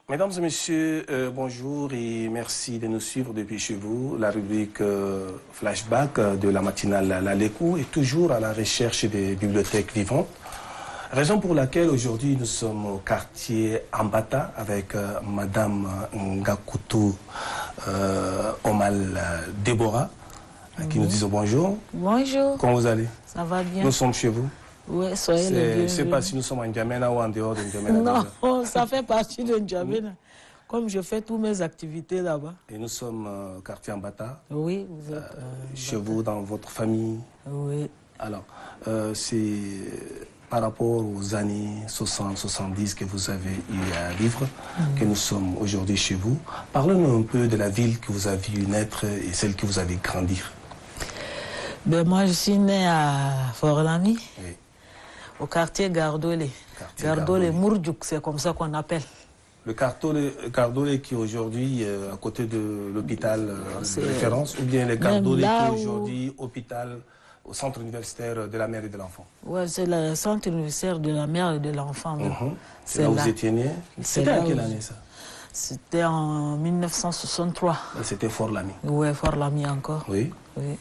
Mesdames et messieurs, bonjour et merci de nous suivre depuis chez vous. La rubrique Flashback de la matinale Lalekou est toujours à la recherche des bibliothèques vivantes. Raison pour laquelle aujourd'hui nous sommes au quartier Ambata avec Madame Ngakutu Omal Deborah, à qui nous disons bonjour. Bonjour. Comment vous allez? Ça va bien. Nous sommes chez vous. Oui, soyez les bienvenus. Je ne sais pas si nous sommes en N'Djamena ou en dehors de N'Djamena. Non, ça fait partie de N'Djamena. Comme je fais toutes mes activités là-bas. Et nous sommes au quartier Ambata. Oui, vous êtes chez vous, dans votre famille. Oui. Alors, c'est par rapport aux années 60-70 que vous avez eu à vivre, que nous sommes aujourd'hui chez vous. Parlez-nous un peu de la ville que vous avez vu naître et celle que vous avez grandir. Ben, moi, je suis née à Fort-Lamy, Oui. au quartier Gardolé. Gardolé Mourdjouk, c'est comme ça qu'on appelle. Le Gardolé qui est aujourd'hui à côté de l'hôpital de référence, ou bien le Gardolé qui est aujourd'hui hôpital au centre universitaire de la mère et de l'enfant? Oui, c'est le centre universitaire de la mère et de l'enfant. C'est là où vous étiez né? C'était à quelle année ça? C'était en 1963. C'était Fort-Lamy? Oui, Fort-Lamy encore. Oui. Oui.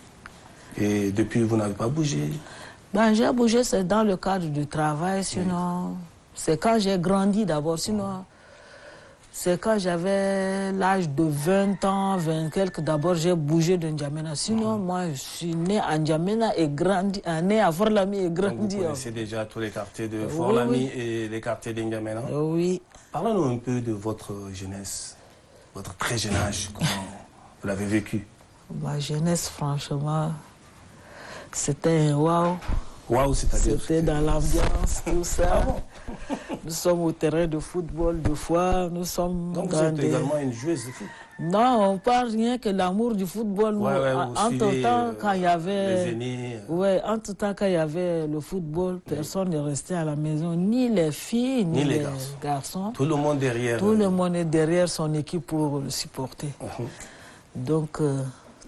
Et depuis, vous n'avez pas bougé? Ben, j'ai bougé, c'est dans le cadre du travail, sinon... C'est quand j'ai grandi d'abord, sinon... C'est quand j'avais l'âge de 20 ans, 20 quelques, d'abord j'ai bougé de N'Djamena. Sinon, moi, je suis né à N'Djamena et grandi, né à Fort-Lamy et grandi. Donc vous connaissez déjà tous les quartiers de Fort-Lamy et les quartiers d'N'Djamena? Oui. Parlez-nous un peu de votre jeunesse, votre très jeune âge, comment vous l'avez vécu? Ma jeunesse, franchement, c'était waouh. Waouh, c'est-à-dire? C'était dans l'ambiance, tout ça. Nous sommes au terrain de football deux fois, nous sommes... Donc vous êtes également une joueuse de foot? Non, on parle rien que l'amour du football. Entre-temps, quand il y avait... Les aînés... Ouais, entre-temps, quand il y avait le football, personne ne restait à la maison, ni les filles, ni les garçons. Tout le monde derrière... Tout le monde est derrière son équipe pour le supporter. Donc,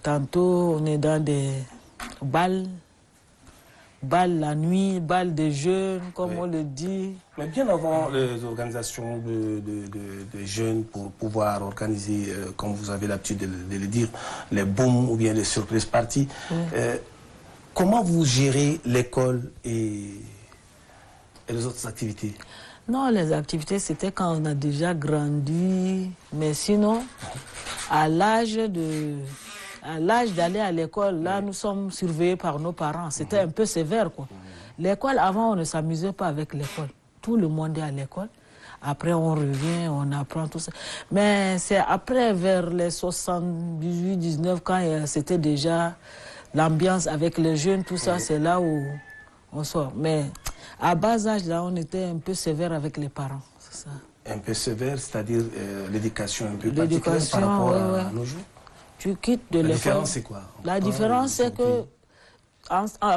tantôt, on est dans des balles la nuit, balles des jeunes, comme on le dit. Mais bien avant les organisations de jeunes pour pouvoir organiser, comme vous avez l'habitude de le dire, les booms ou bien les surprises parties, comment vous gérez l'école et les autres activités? Non, les activités, c'était quand on a déjà grandi. Mais sinon, à l'âge d'aller à l'école, là, nous sommes surveillés par nos parents. C'était un peu sévère, quoi. L'école, avant, on ne s'amusait pas avec l'école. Tout le monde est à l'école. Après, on revient, on apprend tout ça. Mais c'est après, vers les 78, 19, quand c'était déjà l'ambiance avec les jeunes, tout ça, c'est là où on sort. Mais à bas âge, là, on était un peu sévère avec les parents. C'est ça. Un peu sévère, c'est-à-dire l'éducation un peu particulière par rapport à nos jours? Tu quittes de l'école. La différence, c'est quoi? La différence, c'est que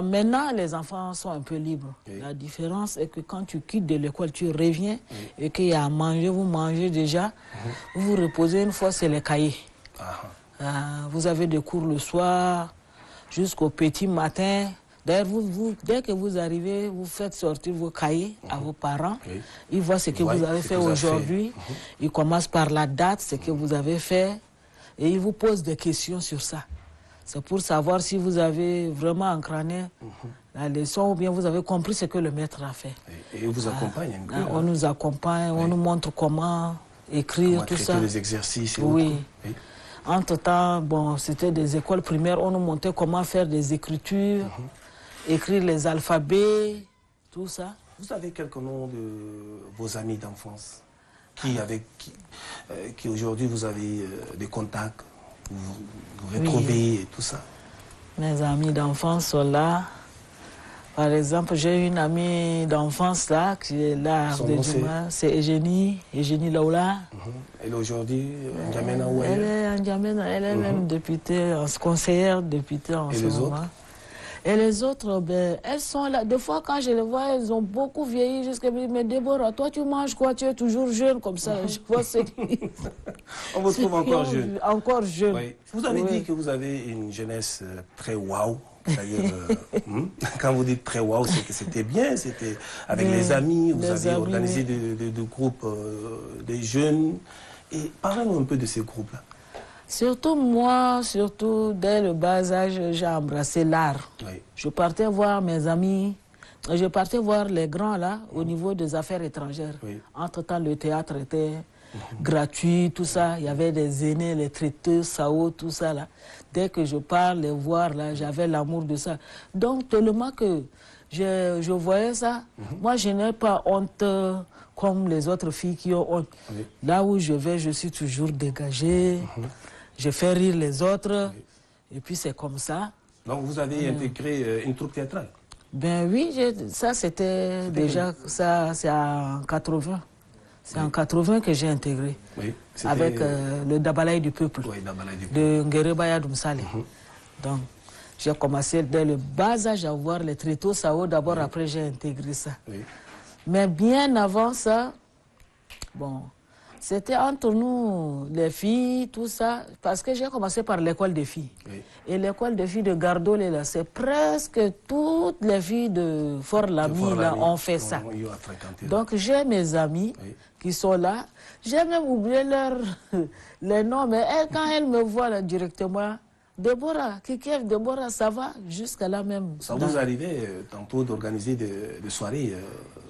maintenant, les enfants sont un peu libres. La différence est que quand tu quittes de l'école, tu reviens et qu'il y a à manger, vous mangez déjà, vous vous reposez une fois, c'est les cahiers. Vous avez des cours le soir jusqu'au petit matin. D'ailleurs, dès que vous arrivez, vous faites sortir vos cahiers à vos parents. Ils voient ce que vous avez fait aujourd'hui. Ils commencent par la date, ce que vous avez fait. Et ils vous posent des questions sur ça. C'est pour savoir si vous avez vraiment encrané la leçon ou bien vous avez compris ce que le maître a fait. Et ils vous accompagnent un peu? On nous accompagne, on nous montre comment écrire, comment tout traiter ça. Les exercices et oui. Entre-temps, bon, c'était des écoles primaires, on nous montrait comment faire des écritures, écrire les alphabets, tout ça. Vous avez quelques noms de vos amis d'enfance qui aujourd'hui vous avez des contacts, vous retrouvez et tout ça? Mes amis d'enfance sont là. Par exemple, j'ai une amie d'enfance là, qui est là, c'est Eugénie Laoula. Elle est aujourd'hui en N'Djamena ou elle est en N'Djamena, elle est même députée, conseillère députée en ce moment. Autres? Et les autres, ben, elles sont là. Des fois, quand je les vois, elles ont beaucoup vieilli. Jusqu'à me dire, mais Déborah, toi, tu manges quoi? Tu es toujours jeune comme ça. Je vois ce on vous trouve encore jeune. Encore jeune. Oui. Vous avez dit que vous avez une jeunesse très waouh, C'est-à-dire, quand vous dites très waouh, c'est que c'était bien, c'était avec les amis, vous aviez organisé des groupes, des jeunes. Et parlez-nous un peu de ces groupes-là. Surtout moi, surtout dès le bas âge, j'ai embrassé l'art. Oui. Je partais voir mes amis, je partais voir les grands là, au niveau des affaires étrangères. Oui. Entre-temps, le théâtre était gratuit, tout ça. Il y avait des aînés, les traiteurs, Sao, tout ça là. Dès que je parle, les voir là, j'avais l'amour de ça. Donc, tellement que je voyais ça, moi je n'ai pas honte comme les autres filles qui ont honte. Oui. Là où je vais, je suis toujours dégagée. Je fais rire les autres. Et puis c'est comme ça. Donc vous avez intégré une troupe théâtrale? Ben oui, ça c'était déjà, ça c'est en 80. C'est en 80 que j'ai intégré. Oui, avec le Dabalaï du peuple, oui, Dabalaï du de Nguerebaya Dumsale. Donc j'ai commencé dès le bas âge à voir les tréteaux Sao d'abord, après j'ai intégré ça. Oui. Mais bien avant ça, bon, c'était entre nous, les filles, tout ça, parce que j'ai commencé par l'école des filles. Oui. Et l'école des filles de Gardolé, là, c'est presque toutes les filles de Fort-Lamy, là, ont fait ça. Donc j'ai mes amis qui sont là. J'ai même oublié les noms, mais quand elles me voient là, directement, Déborah, Kikiev, Déborah, ça va jusqu'à là même. Ça vous arrivait tantôt d'organiser des soirées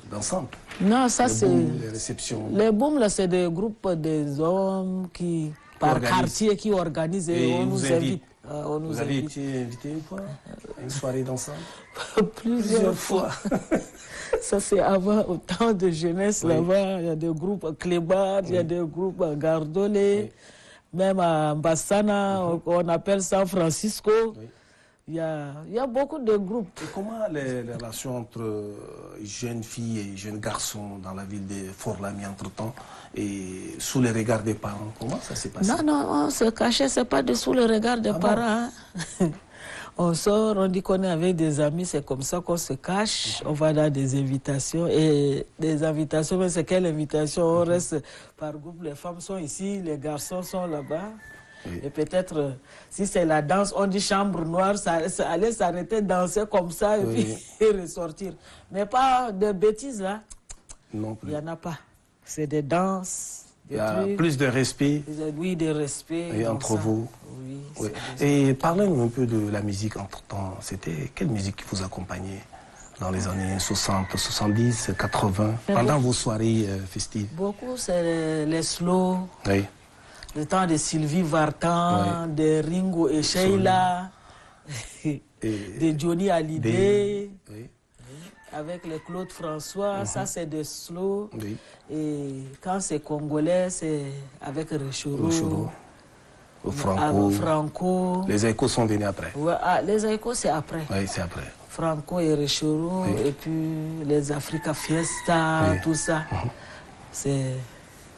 d'ensemble? Non, ça c'est... Les réceptions. Les booms, là, c'est des groupes des hommes qui, par quartier, qui organisent et on nous invite. Vous avez été invité une fois à une soirée d'ensemble? Plusieurs fois. Ça, c'est avant, au temps de jeunesse, là-bas. Il y a des groupes Clébat, il y a des groupes Gardolé, même à Bassana, on appelle San Francisco. Il y a beaucoup de groupes. Et comment les relations entre jeunes filles et jeunes garçons dans la ville de Fort-Lamy entre-temps et sous les regards des parents, comment ça s'est passé? Non, on se cachait, c'est pas sous le regard des parents. Hein? On sort, on dit qu'on est avec des amis, c'est comme ça qu'on se cache. On va dans des invitations. Et des invitations, mais c'est quelle invitation? On reste par groupe, les femmes sont ici, les garçons sont là-bas. Et peut-être, si c'est la danse, on dit chambre noire, ça allait s'arrêter, danser comme ça et puis et ressortir. Mais pas de bêtises, là. Non plus. Il n'y en a pas. C'est des danses. Il y a plus de respect. Oui, de respect. Et entre vous. Oui. Oui. Et parlez-nous un peu de la musique entre-temps. C'était quelle musique qui vous accompagnait dans les années 60, 70, 80, pendant vos soirées festives? Beaucoup, c'est les slow. Oui. Le temps de Sylvie Vartan, de Ringo et Sheila, de Johnny Hallyday, avec le Claude François, ça c'est de slow. Et quand c'est congolais, c'est avec Rechoro, Franco. Les échos sont venus après. Ouais, les échos c'est après. Oui, c'est après. Franco et Rechoro, et puis les Africa Fiesta, tout ça. C'est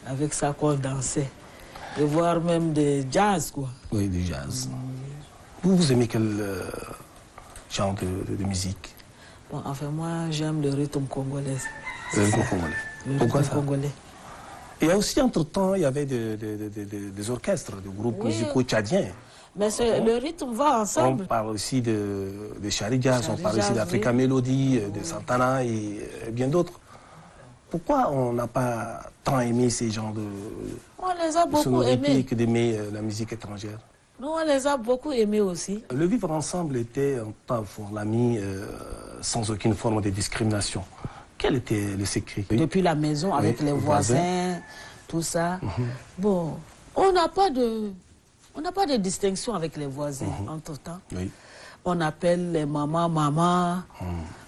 avec ça qu'on dansait. Et voir même des jazz, quoi. Oui, du jazz. Vous aimez quel genre de musique? Bon, enfin, moi, j'aime le rythme congolais. Le rythme congolais. Pourquoi ça? Congolais. Et aussi, entre-temps, il y avait des orchestres, des groupes musicaux tchadiens. Mais le rythme va ensemble. On parle aussi de Chari Jazz, on parle aussi d'Africa Melody, de Santana et bien d'autres. Pourquoi on n'a pas tant aimé ces genres de sonorités que d'aimer la musique étrangère? Nous, on les a beaucoup aimés aussi. Le vivre ensemble était en temps pour l'ami sans aucune forme de discrimination. Quel était le secret? Depuis la maison, avec les voisins, tout ça. Bon, on n'a pas de distinction avec les voisins entre-temps. On appelle les mamans, maman,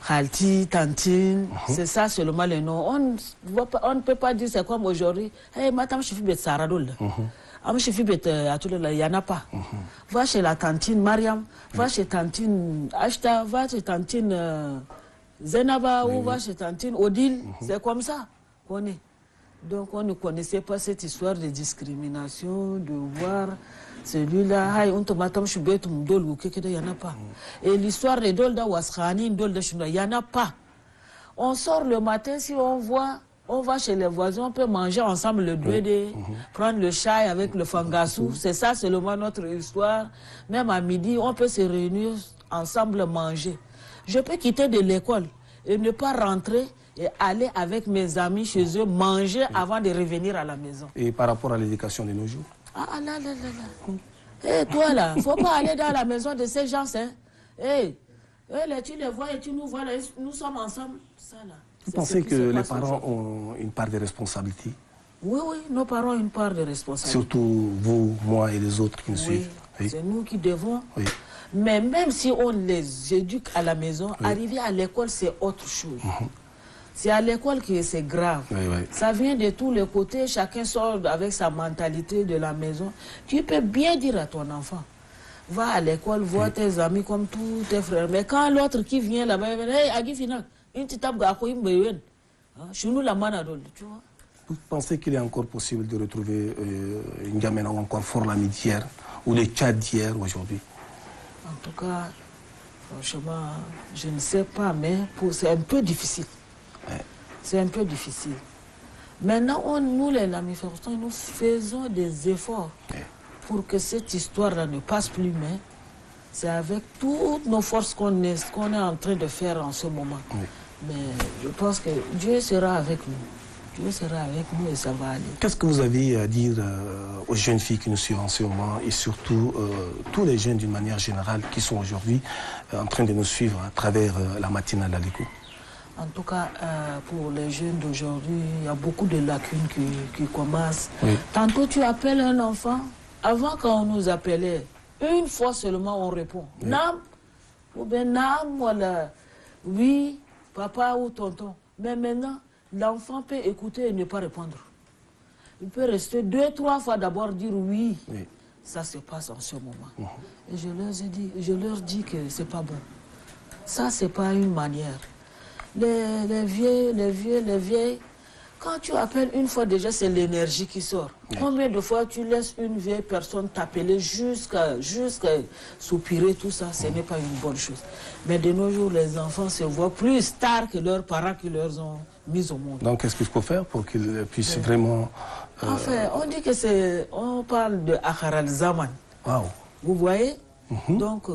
Khalti, tantine. C'est ça seulement le nom. On ne peut pas dire c'est comme aujourd'hui. Hey, madame, je suis bête Saradol. Il n'y en a pas. Va chez la tantine Mariam, va chez tantine Ashta, va chez tantine Zenaba ou va chez tantine Odile. C'est comme ça qu'on est. Donc on ne connaissait pas cette histoire de discrimination, de voir celui-là, il n'y en a pas. Et l'histoire de Dolda Waskhani, il n'y en a pas. On sort le matin, si on voit, on va chez les voisins, on peut manger ensemble le blé, prendre le chai avec le fangassou. C'est ça seulement notre histoire. Même à midi, on peut se réunir ensemble manger. Je peux quitter de l'école et ne pas rentrer et aller avec mes amis chez eux manger avant de revenir à la maison. Et par rapport à l'éducation de nos jours? Ah là là là là. Eh, toi là, faut pas aller dans la maison de ces gens, hein. Eh, là, tu les vois et tu nous vois, là, nous sommes ensemble. Ça, là, vous pensez que les parents ont une part de responsabilité? Oui, oui, nos parents ont une part de responsabilité. Surtout vous, moi et les autres qui nous suivent. Oui, c'est nous qui devons. Oui. Mais même si on les éduque à la maison, arriver à l'école, c'est autre chose. C'est à l'école que c'est grave. Ça vient de tous les côtés, chacun sort avec sa mentalité de la maison. Tu peux bien dire à ton enfant, va à l'école, vois tes amis comme tous tes frères. Mais quand l'autre qui vient là-bas, il dit, hey, Agifina, une petite tape chez nous la manadole, tu vois. Vous pensez qu'il est encore possible de retrouver une gamine ou encore Fort Lamy d'hier ou les Tchad d'hier aujourd'hui? En tout cas, franchement, je ne sais pas, mais c'est un peu difficile. C'est un peu difficile. Maintenant, nous, les Lamiférostans, nous faisons des efforts pour que cette histoire-là ne passe plus, mais c'est avec toutes nos forces qu'on est en train de faire en ce moment. Mais je pense que Dieu sera avec nous. Dieu sera avec nous et ça va aller. Qu'est-ce que vous avez à dire aux jeunes filles qui nous suivent en ce moment et surtout tous les jeunes d'une manière générale qui sont aujourd'hui en train de nous suivre à travers la matinale à l'écho? En tout cas, pour les jeunes d'aujourd'hui, il y a beaucoup de lacunes qui commencent. Tantôt, tu appelles un enfant. Avant, quand on nous appelait, une fois seulement, on répond. Nam, ou bien Nam, voilà. Oui, papa ou tonton. Mais maintenant, l'enfant peut écouter et ne pas répondre. Il peut rester 2, 3 fois d'abord dire oui. Ça se passe en ce moment. Et je leur dis que c'est pas bon. Ça, c'est pas une manière. Les vieilles, quand tu appelles une fois déjà, c'est l'énergie qui sort. Combien de fois tu laisses une vieille personne t'appeler jusqu'à soupirer, tout ça, ce n'est pas une bonne chose. Mais de nos jours, les enfants se voient plus tard que leurs parents qui leur ont mis au monde. Donc, qu'est-ce qu'il faut faire pour qu'ils puissent vraiment... Enfin, on dit que c'est... On parle de Akharal Zaman. Wow. Vous voyez? Donc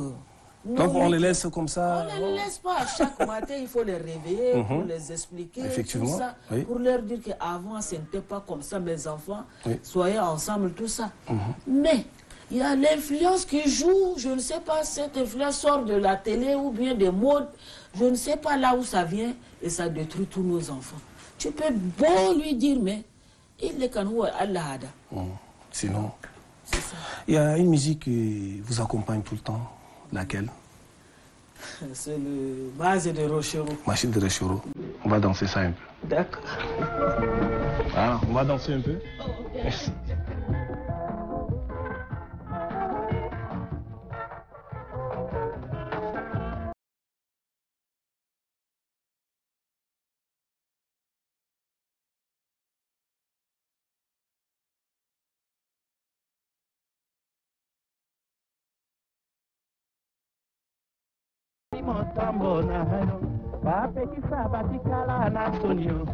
on les laisse comme ça? On ne les laisse pas. Chaque matin, il faut les réveiller pour les expliquer. Effectivement. Tout ça, pour leur dire qu'avant, ce n'était pas comme ça, mes enfants. Soyez ensemble, tout ça. Mais il y a l'influence qui joue. Je ne sais pas, cette influence sort de la télé ou bien des modes. Je ne sais pas là où ça vient et ça détruit tous nos enfants. Tu peux beau lui dire, mais il est quand même Allah. Sinon, c'est ça. Il y a une musique qui vous accompagne tout le temps. Laquelle? C'est le Base de Rochero. Machine de Rochero. On va danser ça un peu. D'accord. Ah, on va danser un peu. Merci. Motambo na hayo bapekisa batikala na sonio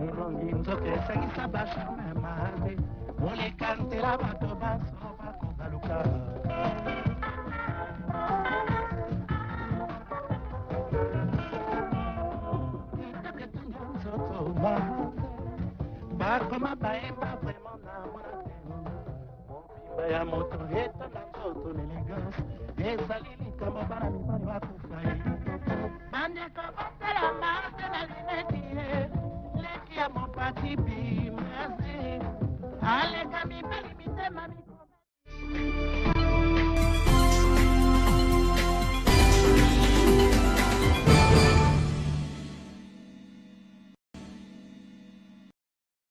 elongi nzoka esangisa bashame mabe olekantela bato baso bakobaluka nzoto bakoma baemba vraiment na mwana mobimba ya moto eta na nzoto l'élégance ezali likambo bana mibali bakufa ye bandeko basalama te na lineti ye leki ya mopati bimasi